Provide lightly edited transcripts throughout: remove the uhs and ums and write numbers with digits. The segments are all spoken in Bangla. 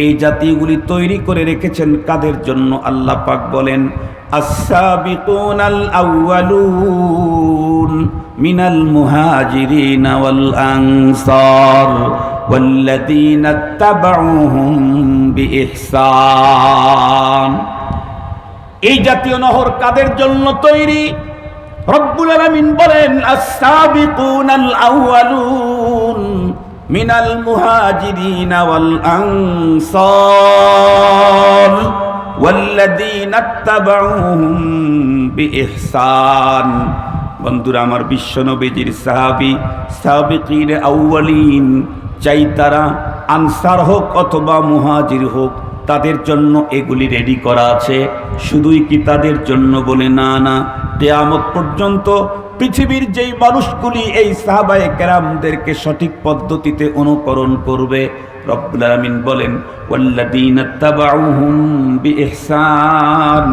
এই জাতিগুলি তৈরি করে রেখেছেন কাদের জন্য? আল্লাহ পাক বলেন আস-সাবিকুনাল আউয়ালুন মিনাল মুহাজিরিন ওয়াল আনসার ওয়াল্লাযীনা ইত্তাবাউহুম বিইহসান। এই জাতীয় নহর কাদের জন্য তৈরি? রব্বুল আলামিন বলেন আস-সাবিকুনাল আউয়ালুন মিনাল মুহাজিরিন ওয়াল আনসার ওয়াল্লাযীনা ইত্তাবাউহুম বিইহসান। বন্ধুরা আমার, বিশ্ব নবীজির সাহাবী সাবিকিন আউয়ালিন, চাই তারা আনসার হোক অথবা মুহাজির হোক, তাদের জন্য এগুলি রেডি করা আছে। শুধুই কি তাদের জন্য বলে? না না, কিয়ামত পর্যন্ত পৃথিবীর যেই মানুষগুলি এই সাহাবায়ে কেরামদেরকে সঠিক পদ্ধতিতে অনুকরণ করবে, রব্বুল আলামিন বলেন ওয়াল্লাযীনা ইত্তাবাউহুম বিইহসান।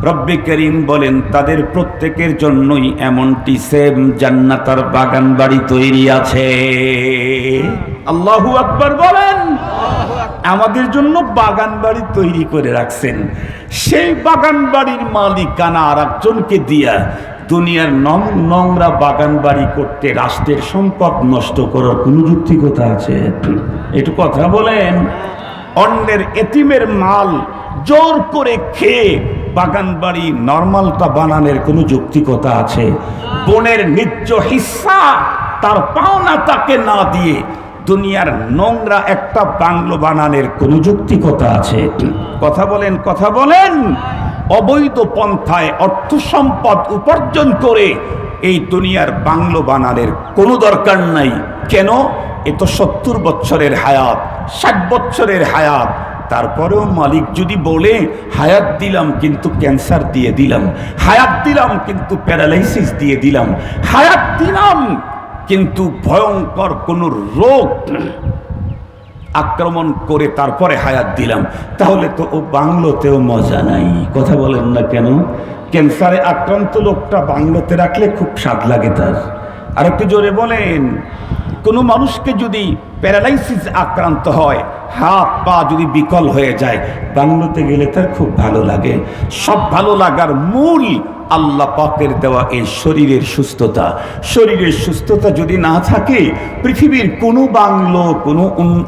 রব্বে করিম বলেন তাদের প্রত্যেকের জন্যই এমনটি সেম জান্নাতের বাগান বাড়ি তৈরি আছে। আল্লাহু আকবার বলেন। আমাদের জন্য বাগান বাড়ি তৈরি করে রাখছেন। সেই বাগান বাড়ির মালিকানা আর একজনকে দিয়া দুনিয়ার নোংরা বাগান বাড়ি করতে রাষ্ট্রের সম্পদ নষ্ট করার কোনো যুক্তিকতা আছে? একটু কথা বলেন। অন্যের এতিমের মাল জোর করে খেয়ে বাগান বাড়ি নরমালটা বানানোর কোনো যৌক্তিকতা আছে? বোনের ন্যায্য হিস্সা তার পাওনা তাকে না দিয়ে দুনিয়ার নোংরা একটা বাংলো বানানোর কোনো যৌক্তিকতা আছে? কথা বলেন, কথা বলেন। অবৈধ পন্থায় অর্থ সম্পদ উপার্জন করে এই দুনিয়ার বাংলো বানানোর কোনো দরকার নাই। কেন? এ তো 70 বছরের হায়াত, 60 বছরের হায়াত। তারপরেও মালিক যদি বলে হায়াত দিলাম কিন্তু ক্যান্সার দিয়ে দিলাম, হায়াত দিলাম কিন্তু প্যারালাইসিস দিয়ে দিলাম, হায়াত দিলাম কিন্তু ভয়ঙ্কর কোন রোগ আক্রমণ করে তারপরে হায়াত দিলাম, তাহলে তো ও বাংলোতেও মজা নাই। কথা বলেন না কেন? ক্যান্সারে আক্রান্ত লোকটা বাংলোতে রাখলে খুব স্বাদ লাগে তার। আর একটু জোরে বলেন। কোনো মানুষকে যদি প্যারালাইসিস আক্রান্ত হয়, হাত পা যদি বিকল হয়ে যায়, বাংলোতে গেলে তার খুব ভালো লাগে। সব ভালো লাগার মূল আল্লাহ পাকের দেওয়া এই শরীরের সুস্থতা। শরীরের সুস্থতা যদি না থাকে, পৃথিবীর কোনো বাংলো, কোনো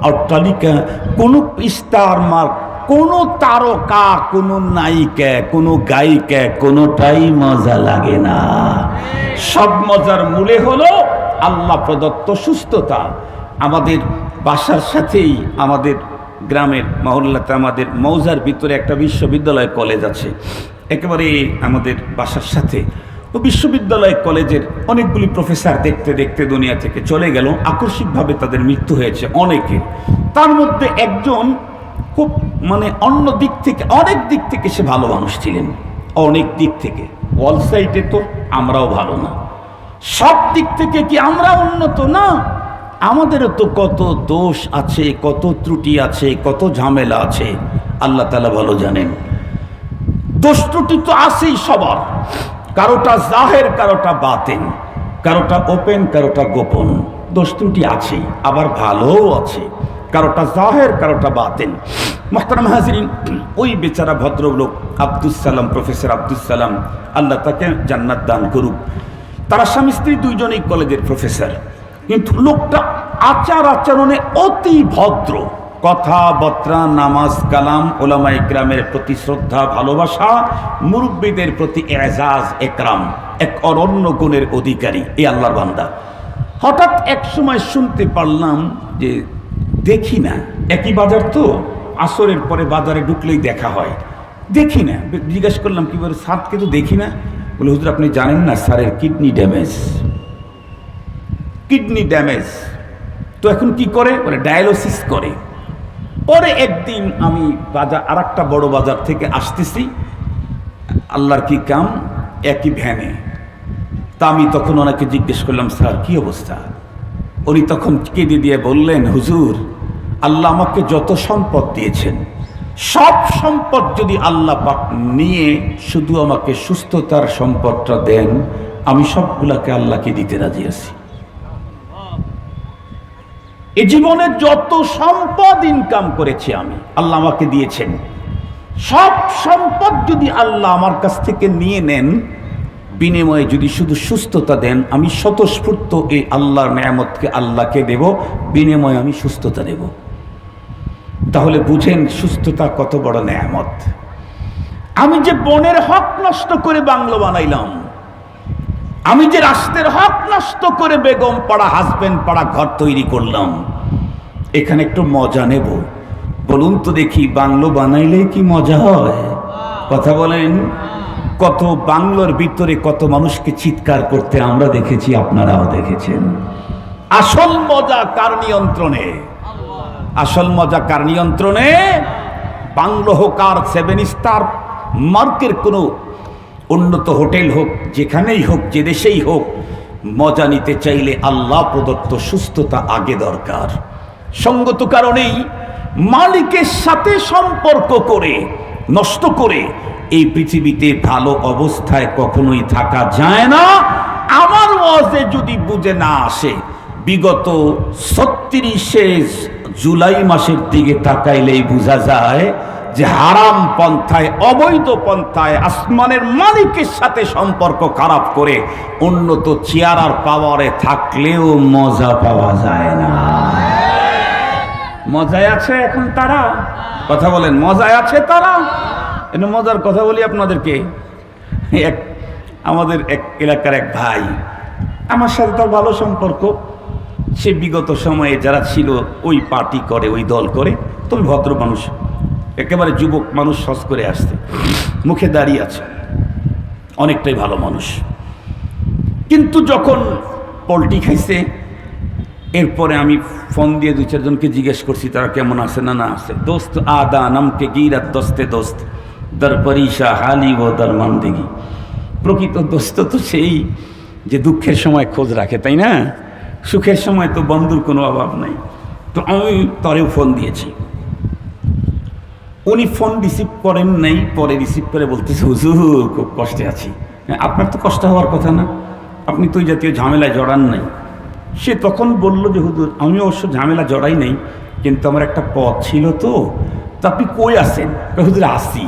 অট্টালিকা, কোনো স্টার মার্ক, কোনো তারকা, কোনো নায়িকা, কোনো গায়িকা, কোনোটাই মজা লাগে না। সব মজার মূলে হলো আল্লাহ প্রদত্ত সুস্থতা। আমাদের বাসার সাথেই আমাদের গ্রামের মহল্লাতে আমাদের মৌজার ভিতরে একটা বিশ্ববিদ্যালয় কলেজ আছে, একেবারে আমাদের বাসার সাথে। ও বিশ্ববিদ্যালয় কলেজের অনেকগুলি প্রফেসর দেখতে দেখতে দুনিয়া থেকে চলে গেল। আকস্মিকভাবে তাদের মৃত্যু হয়েছে অনেকের। তার মধ্যে একজন খুব অন্য দিক থেকে, অনেক দিক থেকে সে ভালো মানুষ ছিলেন। অনেক দিক থেকে, অল সাইডে তো আমরাও ভালো না, সব দিক থেকে কি আমরা উন্নত না? আমাদেরও তো কত দোষ আছে, কত ত্রুটি আছে, কত ঝামেলা আছে, আল্লাহ তাআলা ভালো জানেন। দোষ ত্রুটি তো আছেই সবার, কারোটা জাহের, কারোটা বাতেন, কারোটা ওপেন, কারোটা গোপন। দোষ ত্রুটি আছেই, আবার ভালোও আছে, কারোটা জাহের, কারোটা বাতেন। মুহতারাম হাজিরিন, ওই বেচারা ভদ্রলোক আব্দুস সালাম, প্রফেসর আব্দুস সালাম, আল্লাহ তাকে জান্নাত দান করুক। তারা স্বামী স্ত্রী দুইজনেই কলেজের প্রফেসর, কিন্তু লোকটা আচার আচরণে অতি ভদ্র। কথাবার্তা, নামাজ কালাম, ওলামা ইকরামের প্রতি শ্রদ্ধা ভালোবাসা, মুরব্বীদের প্রতি এজাজ একরাম, এক অনন্য গুণের অধিকারী এই আল্লাহর বান্দা। হঠাৎ এক সময় শুনতে পারলাম যে, দেখি না, একই বাজার তো, আসরের পরে বাজারে ঢুকলেই দেখা হয়, দেখি না। জিজ্ঞেস করলাম কি বলে, স্যারকে তো দেখি না। বলে, হুজুর আপনি জানেন না, স্যারের কিডনি ড্যামেজ। কিডনি ড্যামেজ তো এখন কি করে? বলে ডায়ালিসিস করে। পরে একদিন আমি বাজার, আর একটা বড় বাজার থেকে আসতেছি, আল্লাহর কি কাম, একই ভ্যানে। তা আমি তখন ওনাকে জিজ্ঞেস করলাম, স্যার কি অবস্থা? উনি তখন কেঁদে দিয়ে বললেন, হুজুর আল্লাহ আমাকে যত সম্পদ দিয়েছেন, সব সম্পদ যদি আল্লাহ পাক নিয়ে শুধু আমাকে সুস্থতার সম্পদটা দেন, আমি সবগুলাকে আল্লাহকে দিতে রাজি আছি। এ জীবনে যত সম্পদ ইনকাম করেছি আমি, আল্লাহ আমাকে দিয়েছেন, সব সম্পদ যদি আল্লাহ আমার কাছ থেকে নিয়ে নেন, বিনিময়ে যদি শুধু সুস্থতা দেন, আমি স্বতঃস্ফূর্ত এই আল্লাহর নেয়ামতকে আল্লাহকে দেব, বিনিময়ে আমি সুস্থতা দেব। তাহলে বুঝেন সুস্থতা কত বড় নেয়ামত। আমি যে বনের হক নষ্ট করে বাংলো বানাইলাম, আমি যে রাষ্ট্রের হক নষ্ট করে বেগম পাড়া, হাজবেন্ড পাড়া ঘর তৈরি করলাম, এখানে একটু মজা নেব। বলুন তো দেখি, বাংলো বানাইলে কি মজা হয়? কথা বলেন। কত বাংলোর ভিতরে কত মানুষকে চিৎকার করতে আমরা দেখেছি, আপনারাও দেখেছেন। আসল মজা কার নিয়ন্ত্রণে? আসল মজা কার নিয়ন্ত্রণে? বাংলো হোক আর 7 স্টার মার্কের কোনো উন্নত হোটেল হোক, যেখানেই হোক, যে দেশেই হোক, মজা নিতে চাইলে আল্লাহ প্রদত্ত সুস্থতা আগে দরকার। সঙ্গত কারণেই মালিকের সাথে সম্পর্ক করে নষ্ট করে এই পৃথিবীতে ভালো অবস্থায় কখনোই থাকা যায় না। আমার ওয়াজে যদি বুঝে না আসে, বিগত 36শে জুলাই মাসের দিকে তাকাইলেই বোঝা যায় যে হারাম পন্থায়, অবৈধ পন্থায় আসমানের মালিকের সাথে সম্পর্ক খারাপ করে উন্নত চেয়ার আর পাওয়ারে থাকলেও মজা পাওয়া যায় না। মজায় আছে এখন তারা? কথা বলেন, মজায় আছে তারা? এর মজার কথা বলি আপনাদেরকে। আমাদের এক এলাকার এক ভাই, আমার সাথে তার ভালো সম্পর্ক। সে বিগত সময়ে যারা ছিল ওই পার্টি করে, ওই দল করে, তবে ভদ্র মানুষ, একেবারে যুবক মানুষ, সস করে আসছে, মুখে দাঁড়িয়ে আছে, অনেকটাই ভালো মানুষ। কিন্তু যখন পল্টি খাইছে, এরপরে আমি ফোন দিয়ে 2-4 জনকে জিজ্ঞেস করছি তারা কেমন আছে না আছে। দোস্ত আদা নামকে গিরাত দোস্তে দোস্ত দর পরিশা হালি ও দরমানদেগি। প্রকৃত দোস্ত তো সেই যে দুঃখের সময় খোঁজ রাখে, তাই না? সুখের সময় তো বন্ধুর কোনো অভাব নাই। তো আমি তরেও ফোন দিয়েছি, উনি ফোন রিসিভ করেন নাই। পরে রিসিভ করে বলতেছে, হুজুর খুব কষ্টে আছি। আপনার তো কষ্ট হওয়ার কথা না, আপনি তো ওই জাতীয় ঝামেলায় জড়ান নাই। সে তখন বলল যে হুজুর, আমি অবশ্য ঝামেলা জড়াই নাই, কিন্তু আমার একটা পথ ছিল, তো আপনি কই আছেন? হুজুর আসি।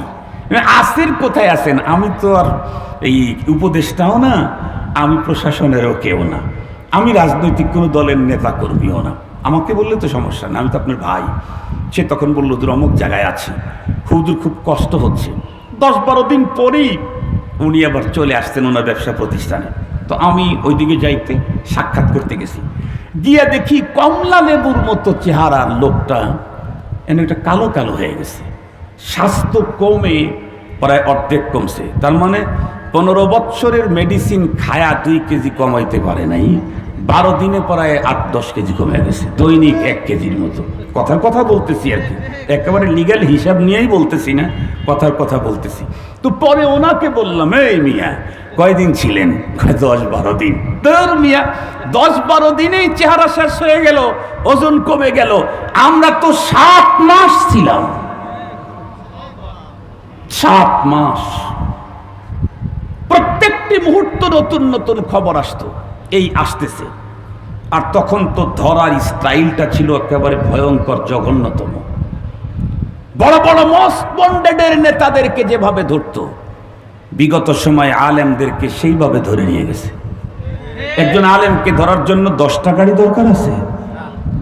আসের কোথায় আছেন? আমি তো আর এই উপদেষ্টাও না, আমি প্রশাসনেরও কেউ না, আমি রাজনৈতিক কোনো দলের নেতা কর্মীও না, আমাকে বললে তো সমস্যা না, আমি তো আপনার ভাই। সে তখন বলল, হুজুর অমুক জায়গায় আছি, হুজুর খুব কষ্ট হচ্ছে। 10-12 দিন পরেই উনি আবার চলে আসতেন ওনার ব্যবসা প্রতিষ্ঠানে। তো আমি ওইদিকে যাইতে সাক্ষাৎ করতে গেছি, গিয়া দেখি কমলা লেবুর মতো চেহারার লোকটা একটা কালো কালো হয়ে গেছে। স্বাস্থ্য কমে প্রায় অর্ধেক কমছে, তার মানে 15 বৎসরের মেডিসিন খায়া 2 কেজি কমাইতে পারে নাই, 12 দিনে প্রায় 8-10 কেজি কমে গেছে, দৈনিক 1 কেজির মতো। কথার কথা বলতেছি আর কি, একেবারে লিগ্যাল হিসাব নিয়েই বলতেছি না, কথার কথা বলতেছি। তো পরে ওনাকে বললাম, এই মিয়া কয়দিন ছিলেন? 10-12 দিন। তোর মিয়া 10-12 দিনেই চেহারা শেষ হয়ে গেল, ওজন কমে গেল। আমরা তো 7 মাস ছিলাম, 7 মাস। প্রত্যেকটি মুহূর্ত নতুন নতুন খবর আসতো, এই আসতেছে। আর তখন তো ধরার স্টাইলটা ছিল একেবারে ভয়ঙ্কর, জঘন্যতম। বড় বড় মোস্ট ওয়ান্টেডের নেতাদেরকে যেভাবে ধরতো, বিগত সময়ে আলেমদেরকে সেইভাবে ধরে নিয়ে গেছে। একজন আলেমকে ধরার জন্য 10টা গাড়ি দরকার আছে,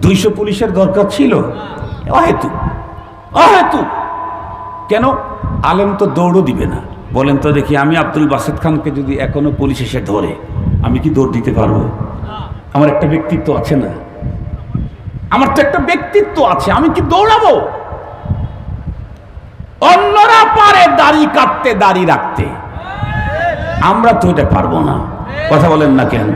200 পুলিশের দরকার ছিল। অহেতুক, অহেতুক। কেন? আলেম তো দৌড়ও দিবে না। বলেন তো দেখি, আমি আব্দুল বাসেত খানকে যদি এখনো পুলিশ এসে ধরে, আমি কি দৌড় দিতে পারবো? আমার একটা ব্যক্তিত্ব আছে না? আমার তো একটা ব্যক্তিত্ব আছে, আমি কি দৌড়াবো? অন্যরা পারে দাড়ি কাটতে, দাড়ি রাখতে, আমরা তো এটা পারবো না। কথা বলেন না কেন?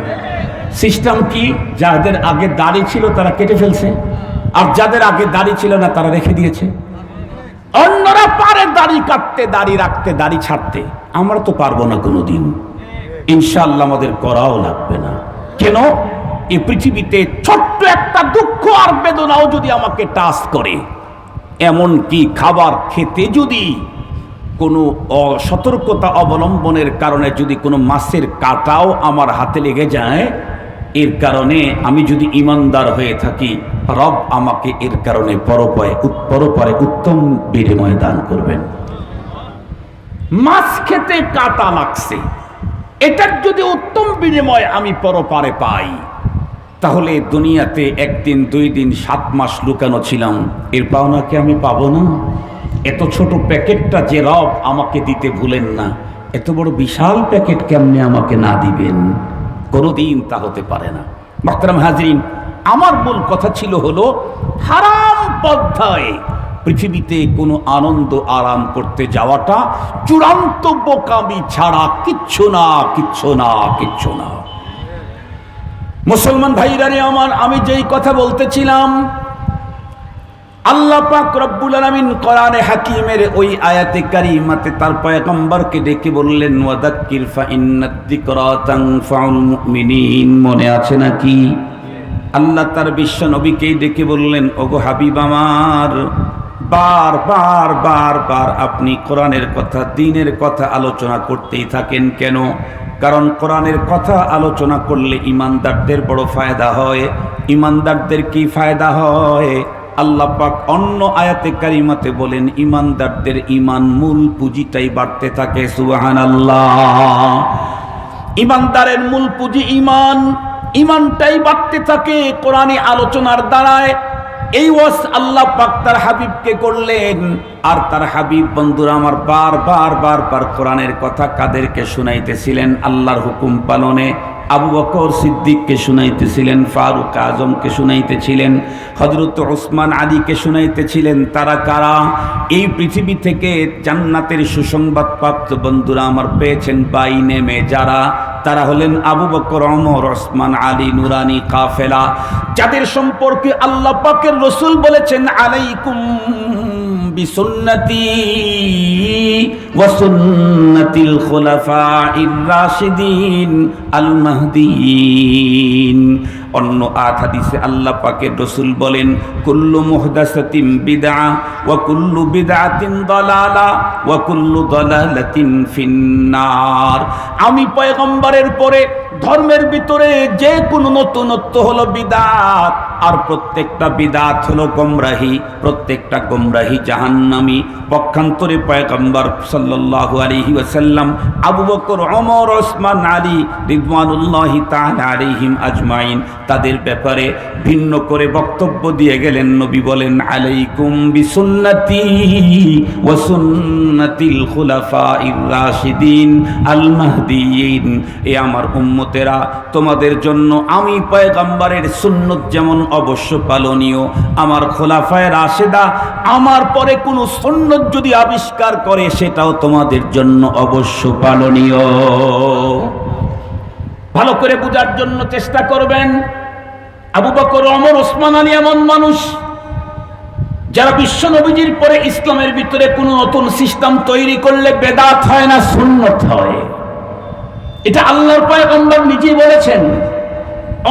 সিস্টেম কি? যাদের আগে দাড়ি ছিল তারা কেটে ফেলছে, আর যাদের আগে দাড়ি ছিল না তারা রেখে দিয়েছে। অন্যরা পারে দাড়ি কাটতে, দাড়ি রাখতে, দাড়ি ছাড়তে, আমরা তো পারবো না কোনোদিন। ইনশাআল্লাহ আমাদের করাও লাগবে না। কেন? এই পৃথিবীতে ছোট্ট একটা দুঃখ আর বেদনাও যদি আমাকে টাচ করে, এমন কি খাবার খেতে যদি কোনো অসতর্কতা অবলম্বনের কারণে যদি কোনো মাছের কাঁটাও আমার হাতে লেগে যায়, এর কারণে আমি যদি ইমানদার হয়ে থাকি, রব আমাকে এর কারণে পরপারে উত্তম বিনিময় দান করবেন। মাছ খেতে কাঁটা লাগছে, এটার যদি উত্তম বিনিময় আমি পরপারে পাই, তাহলে দুনিয়াতে 1 দিন 2 দিন 7 মাস লুকানো ছিলাম, এর পাওনাকে আমি পাবো না? এত ছোট প্যাকেটটা যে রব আমাকে দিতে ভুলেন না, এত বড় বিশাল প্যাকেট কেমনে আমাকে না দিবেন? কোনোদিন তা হতে পারে না। মোহতারাম হাজরিন, আমার মূল কথা ছিল হলো হারাম পন্থায় পৃথিবীতে কোনো আনন্দ আরাম করতে যাওয়াটা চূড়ান্ত বোকামি ছাড়া কিচ্ছু না, কিচ্ছু না, কিচ্ছু না। মুসলমান ভাইরা রে আমার, আমি যেই কথা বলতেছিলাম, আল্লাহ পাক রব্বুল আলামিন কোরআনে হাকিমের ওই আয়াতে কারিমাতে তার পয়গম্বরকে ডেকে বললেন, ওয়াদাক্কির ফা ইন্নাদ যিকরা তানফাউল মুমিনিন। মনে আছে নাকি? আল্লাহ তার বিশ্ব নবীকে ডেকে বললেন, ওগো হাবিব আমার, বারবার আপনি কোরআনের কথা, দ্বীনের কথা আলোচনা করতেই থাকেন কেন? কারণ কোরআনের কথা আলোচনা করলে ইমানদারদের বড় ফায়দা হয়। ইমানদারদের কি ফায়দা হয়? আল্লাহ পাক অন্য আয়াতে কারিমাতে বলেন, ইমানদারদের ইমান মূল পুঁজিটাই বাড়তে থাকে। সুবহানাল্লাহ। ইমানদারের মূল পুঁজি ইমান, ইমানটাই বাড়তে থাকে কোরআনী আলোচনার দ্বারায়। এই ওয়াজ আল্লাহ পাক তার হাবিবকে করলেন, আর তার হাবিব বন্ধুরা আমার বারবার কোরআনের কথা কাদেরকে শুনাইতেছিলেন? আল্লাহর হুকুম পালনে আবু বকর সিদ্দিককে শুনাইতেছিলেন, ফারুক আজমকে শুনাইতেছিলেন, হযরত ওসমান আলীকে শুনাইতেছিলেন। তারা কারা? এই পৃথিবী থেকে জান্নাতের সুসংবাদ প্রাপ্ত বন্ধুরা আমার পেয়েছেন বাই নেমে যারা, তারা হলেন আবু বকর, ওমর, ওসমান, আলী, নুরানি কাফেলা, যাদের সম্পর্কে আল্লাহ পাকের রাসূল বলেছেন, আলাইকুম বিসুন্নতি ওয়া সুন্নাতিল খুলাফাইর রাশিদিন আল মাহদিয়িন। অন্য হাদিসে আল্লাহ পাকের রাসূল বলেন, কুল্লু মুহদাসাতিন বিদআ ওয়া কুল্লু বিদআতিন দালালা ওয়া কুল্লু দালালাতিন ফিন্নার। আমি পয়গম্বরের পরে ধর্মের ভিতরে যে কোনো নতুনত্ব হলো বিদআত, আর প্রত্যেকটা বিদআত হলো গোমরাহি, প্রত্যেকটা গোমরাহি জাহান্নামী। পক্ষান্তরে পয়গম্বর সাল্লাল্লাহু আলাইহি ওয়াসাল্লাম আবু বকর, ওমর, ওসমান, আলী রিদওয়ানুল্লাহি তাআলা আলাইহিম আজমাইন তাদের ব্যাপারে ভিন্ন করে বক্তব্য দিয়ে গেলেন। নবী বলেন, আলাইকুম বিসুন্নতি ওয়া সুন্নাতিল খুলাফাইর রাশিদিন আল মাহদিয়িন। এ আমার উম্মতেরা, তোমাদের জন্য আমি পয়গম্বরের সুন্নত যেমন অবশ্য পালনীয়, আমার খোলাফায়ে রাশেদা আমার পরে কোনো সুন্নত যদি আবিষ্কার করে সেটাও তোমাদের জন্য অবশ্য পালনীয়। ভালো করে বোঝার জন্য চেষ্টা করবেন। আবু বকর, ওমর, ওসমান, আলী এমন মানুষ যারা বিশ্ব নবীজির পরে ইসলামের ভিতরে কোনো নতুন সিস্টেম তৈরি করলে বেদাত হয় না, সুন্নত হয়। এটা আল্লাহর পয়গম্বর নিজেই বলেছেন।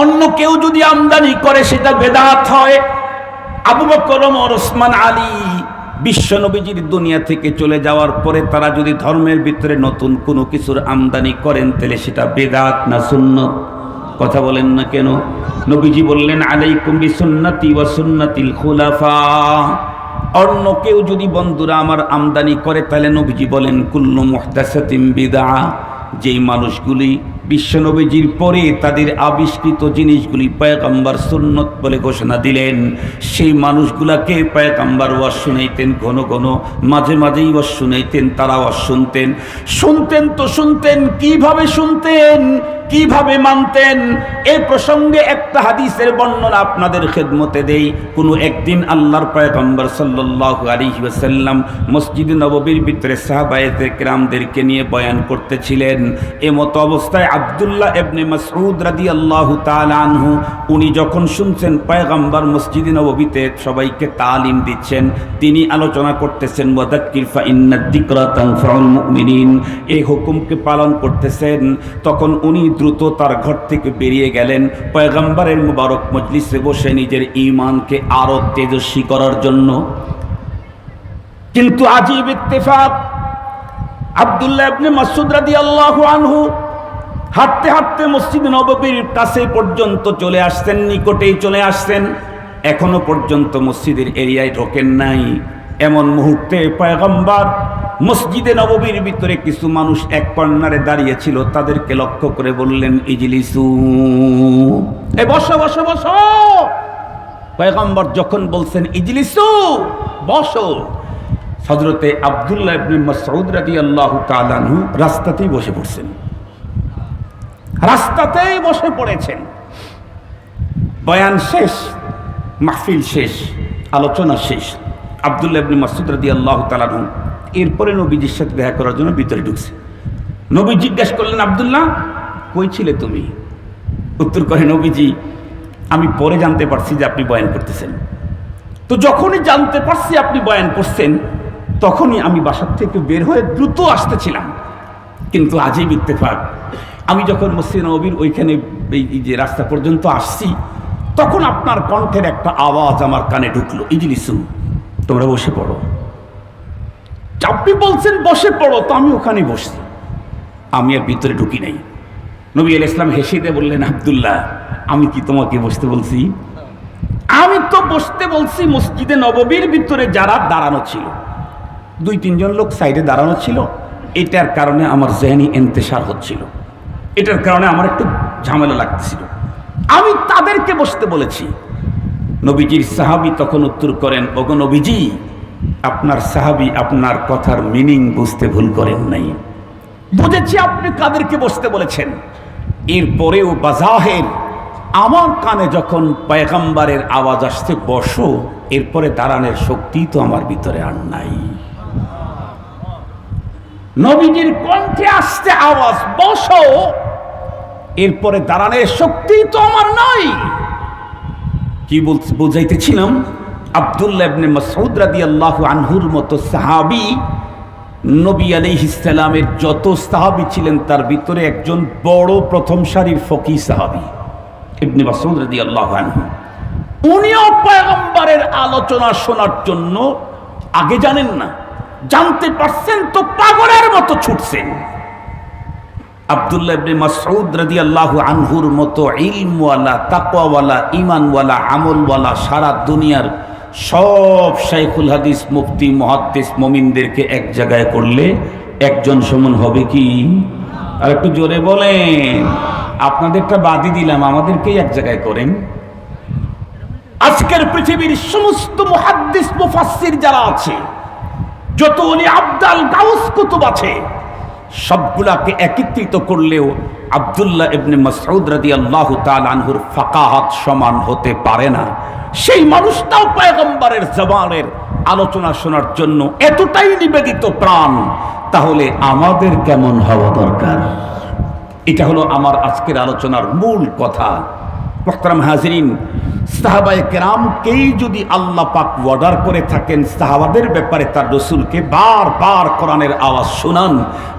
অন্য কেউ যদি আমদানি করে সেটা বেদাত হয়। আবু বকর, ওমর, ওসমান, আলী বিশ্ব নবীজির দুনিয়া থেকে চলে যাওয়ার পরে তারা যদি ধর্মের ভিতরে নতুন কোনো কিছুর আমদানি করেন, তাহলে সেটা বেদাত না সুন্নত? কথা বলেন না কেন? নবীজি বললেন, আলাইকুম বিসুন্নতি ওয়া সুন্নাতিল খুলাফা। অন্য কেউ যদি বন্ধুরা আমার আমদানি করে, তাহলে নবীজি বলেন, কুল্লু মুহদাসাতিন বিদআ। যেই মানুষগুলি বিশ্বনবীজির পরে তাদের আবিষ্কৃত জিনিসগুলি পয়গম্বর সুন্নত বলে ঘোষণা দিলেন, সেই মানুষগুলাকে পয়গম্বর ওয়াজ শুনাইতেন ঘন ঘন, মাঝে মাঝেই ওয়াজ শুনাইতেন। তারা ওয়াজ শুনতেন তো শুনতেন, কিভাবে শুনতেন, কিভাবে মানতেন? এই প্রসঙ্গে একটা হাদিসের বর্ণনা আপনাদের খেদমতে দেই। কোনো একদিন আল্লাহর পয়গম্বর সাল্লাল্লাহু আলাইহি ওয়াসাল্লাম মসজিদে নববীর ভিতরে সাহাবায়ে কেরামদেরকে নিয়ে বয়ান করতেছিলেন। এমত অবস্থায় আব্দুল্লাহ ইবনে মাসউদ রাদিয়াল্লাহু তাআলা আনহু, উনি যখন শুনছেন পয়গম্বর মসজিদে নববীতে সবাইকে তালিম দিচ্ছেন, তিনি আলোচনা করতেছেন, ওয়াদাক্কির ফা ইন্নাদ যিকরা তানফাউল মুমিনিন, এই হুকুমকে পালন করতেছেন। তখন উনি দ্রুত তার ঘর থেকে বেরিয়ে গেলেন পয়গম্বরের মুবারক মজলিসে বসে নিজের ঈমানকে আরো তেজস্বী করার জন্য। কিন্তু আজীব ইত্তেফাক, আব্দুল্লাহ ইবনে মাসউদ রাদিয়াল্লাহু আনহু হাঁটতে হাঁটতে মসজিদ নববীর কাছে পর্যন্ত চলে আসছেন, নিকটেই চলে আসছেন, এখনো পর্যন্ত মসজিদের এরিয়ায় ঢোকেন নাই। এমন মুহূর্তে পয়গম্বর মসজিদে নববীর ভিতরে কিছু মানুষ এক কর্নারে দাঁড়িয়ে ছিল, তাদেরকে লক্ষ্য করে বললেন, ইজলিসু, এ বসো বসো বসো। পয়গম্বর যখন বলছেন ইজলিসু, বসো, হযরতে আব্দুল্লাহ ইবনে মাসউদ রাদিয়াল্লাহু তাআলা আনহু রাস্তাতেই বসে পড়ছেন, রাস্তাতেই বসে পড়েছেন। বয়ান শেষ, মাহফিল শেষ, আলোচনা শেষ। আব্দুল্লাহ ইবনে মাসউদ রাদিয়াল্লাহু তাআলা আনহু এরপরে নবীজির সাথে দেখা করার জন্য ভিতরে ঢুকছে। নবী জিজ্ঞেস করলেন, আব্দুল্লাহ, কই ছিলে তুমি? উত্তর করে, নবীজি, আমি পরে জানতে পারছি যে আপনি বয়ান করতেছেন। তো যখনই জানতে পারছি আপনি বয়ান করছেন, তখনই আমি বাসার থেকে বের হয়ে দ্রুত আসতেছিলাম। কিন্তু আজই ইত্তেফাক, আমি যখন মসজিদ নববীর ওইখানে এই যে রাস্তা পর্যন্ত আসছি, তখন আপনার কণ্ঠের একটা আওয়াজ আমার কানে ঢুকলো, ইজলিসু, তোমরা বসে পড়ো। আপনি বলছেন বসে পড়ো, তো আমি ওখানে বসছি, আমি আর ভিতরে ঢুকি নাই। নবী আলাইহিস সালাম হেসে দিয়ে বললেন, আব্দুল্লাহ, আমি কি তোমাকে বসতে বলছি? আমি তো বসতে বলছি মসজিদে নববীর ভিতরে যারা দাঁড়ানো ছিল, 2-3 জন লোক সাইডে দাঁড়ানো ছিল, এটার কারণে আমার জেহনি ইন্তেশার হচ্ছিল, এটার কারণে আমার একটু ঝামেলা লাগছিল, আমি তাদেরকে বসতে বলেছি। নবীজির সাহাবী তখন উত্তর করেন, ওগো নবীজি, আপনার সাহাবী আপনার কথার মিনিং বুঝতে ভুল করেন নাই, বুঝেছি আপনি কাদেরকে বসতে বলেছেন। এরপরেও বাজাহের আমার কানে যখন পয়গম্বরের আওয়াজ আসছে বসো, এরপরে দাঁড়ানোর শক্তি তো আমার ভিতরে আর নাই। নবীজির কণ্ঠে আসছে আওয়াজ বসো, এরপরে দাঁড়ানোর শক্তি তো আমার নাই। কি বুঝাইতেছিলাম, আব্দুল্লাহ ইবনে মাসউদ রাদিয়াল্লাহু আনহুর মতো সাহাবী, নবী আলাইহিস সালামের যত সাহাবী ছিলেন তার ভিতরে একজন বড় প্রথম সারির ফকিহ সাহাবী ইবনে মাসউদ রাদিয়াল্লাহু আনহু। উনিও পয়গম্বরের আলোচনা শোনার জন্য আগে জানেন না, জানতে পারছেন তো পাগলের মতো ছুটছেন। আব্দুল্লাহ ইবনে মাসউদ রাদিয়াল্লাহু আনহুর মতো ইলমওয়ালা, তাকওয়াওয়ালা, ঈমানওয়ালা, আমলওয়ালা সারা দুনিয়ার সব শাইখুল হাদিস, মুফতি, মুহাদ্দিস, মুমিনদেরকে এক জায়গায় করলে একজন সমান হবে কি? আর একটু জোরে বলেন। আপনাদেরটা বাদই দিলাম, আমাদেরকেই এক জায়গায় করেন। আজকের পৃথিবীর সমস্ত মুহাদ্দিস, মুফাসসির যারা আছে, যত ওলি আবদাল, গাউস, কুতুব আছে, সবগুলাকে একত্রিত করলেও আব্দুল্লাহ ইবনে মাসউদ রাদিয়াল্লাহু তাআলা আনহুর ফাকাহাত সমান হতে পারে না। সেই মানুষটাও পয়গম্বরের জবানের আলোচনা শোনার জন্য এতটাই নিবেদিত প্রাণ, তাহলে আমাদের কেমন হওয়া দরকার? এটা হলো আমার আজকের আলোচনার মূল কথা। মুহতারাম হাজিরিন, সাহাবায়ে কেরামকেই যদি আল্লাহ পাক অর্ডার করে থাকেন সাহাবাদের ব্যাপারে তার রসুলকে বারবার কোরআনের আওয়াজ শোনান,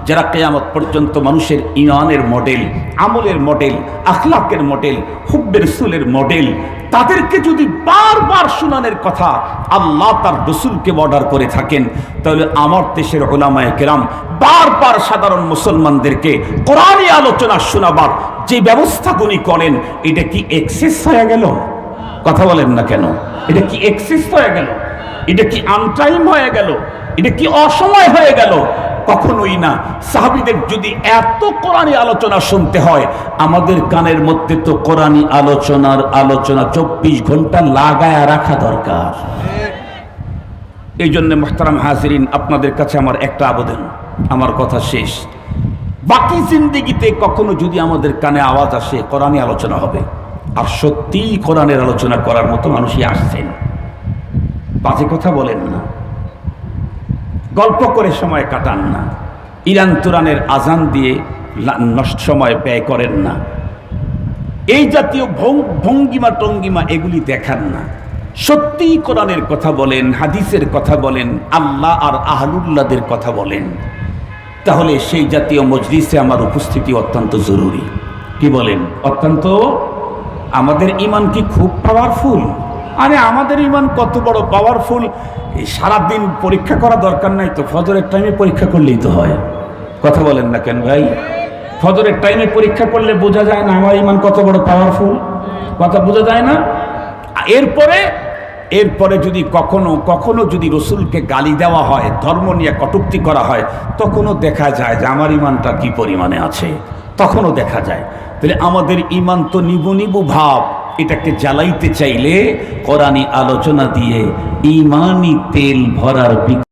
যারা কিয়ামত পর্যন্ত মানুষের ঈমানের মডেল, আমলের মডেল, আখলাকের মডেল, হুব্বে রসুলের মডেল, তাদেরকে যদি বারবার শোনানোর কথা আল্লাহ তার রসুলকে অর্ডার করে থাকেন, তাহলে আমার দেশের উলামায়ে কেরাম বারবার সাধারণ মুসলমানদেরকে কোরআনী আলোচনা শোনাবার যে ব্যবস্থাগুলি করেন, এটা কি এক্সেস হয়ে গেল? কথা বলেন না কেন? এটা কি এক্সেস হয়ে গেল? এটা কি আনটাইম হয়ে গেল? এটা কি অসময় হয়ে গেল? কখনোই না। সাহাবীদের যদি এত কোরআনী আলোচনা শুনতে হয়, আমাদের কানের মধ্যে তো কোরআনী আলোচনা 24 ঘন্টা লাগায়া রাখা দরকার। এই জন্য মুহতারাম হাজিরিন, আপনাদের কাছে আমার একটা আবেদন, আমার কথা শেষ। বাকি জিন্দেগিতে কখনো যদি আমাদের কানে আওয়াজ আসে কোরআনী আলোচনা হবে, আর সত্যিই কোরআনের আলোচনা করার মতো মানুষই আসছেন, বাজে কথা বলেন না, গল্প করে সময় কাটান না, ইরান তুরানের আজান দিয়ে নষ্ট সময় ব্যয় করেন না, এই জাতীয় ভঙ্গিমা টঙ্গিমা এগুলি দেখান না। সত্যিই কোরআনের কথা বলেন, হাদিসের কথা বলেন, আল্লাহ আর আহলুল্লাহদের কথা বলেন, তাহলে সেই জাতীয় মজলিসে আমার উপস্থিতি অত্যন্ত জরুরি। কি বলেন? অত্যন্ত। আমাদের ঈমান কি খুব পাওয়ারফুল? আরে আমাদের ঈমান কত বড় পাওয়ারফুল, সারাদিন পরীক্ষা করা দরকার নাই তো, ফজরের টাইমে পরীক্ষা করলেই তো হয়। কথা বলেন না কেন ভাই? ফজরের টাইমে পরীক্ষা করলে বোঝা যায় না আমার ইমান কত বড় পাওয়ারফুল, কথা বোঝা যায় না। এরপরে যদি কখনো যদি রসুলকে গালি দেওয়া হয়, ধর্ম নিয়ে কটূক্তি করা হয়, তখনও দেখা যায় যে আমার ইমানটা কি পরিমাণে আছে, তখনও দেখা যায়। তাহলে আমাদের ইমান তো নিবু নিবু ভাব, এটাকে জ্বালাইতে চাইলে কোরআনী আলোচনা দিয়ে ইমানি তেল ভরার